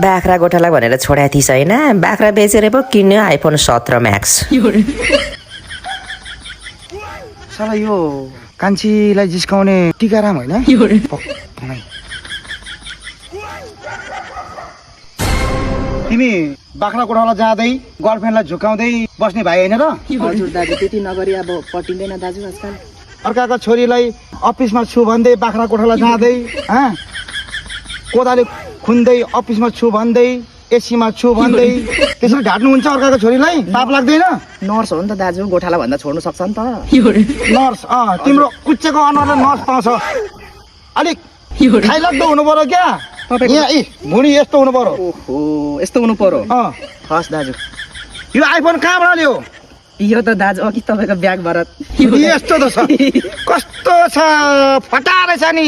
बाख्रा गोठाला भनेर छोडा थिइस् होइन बाख्रा बेचेर पो किन्यो आइफोन 17 म्याक्स साला यो कान्छीलाई जिस्काउने टिकाराम होइन तिमी बाख्रा कोठाला जाँदै गर्लफ्रेन्डलाई झुकाउँदै बस्ने भाइ होइन र हजुर दाजु त्यति नगरी अब पटिँदैन दाजु आजकल अर्काको छोरीलाई अफिसमा छु भन्दै बाख्रा कोठाला जाँदै कोदाले खुन्दै अफिसमा छु भन्दै एसीमा छु भन्दै त्यसरी ढाट्नुहुन्छ अर्काको छोरीलाई पाप लाग्दैन नर्स हो नि त दाजु गोठाला भन्दा छोड्नु सक्छ नि त नर्स तिम्रो कुच्चेको अनुहारले नर्स पाउँछ अलिक खाइलाग्दो हुनु पर्यो क्या यहाँ भुँडी यस्तो हुनु पर्यो ओहो यस्तो हुनु पर्यो हस् दाजु यो आइफोन कहाँबाट ल्यायो यो त दाजु अघि तपाईँको ब्यागबाट यस्तो त छ कस्तो छ फटा रहेछ नि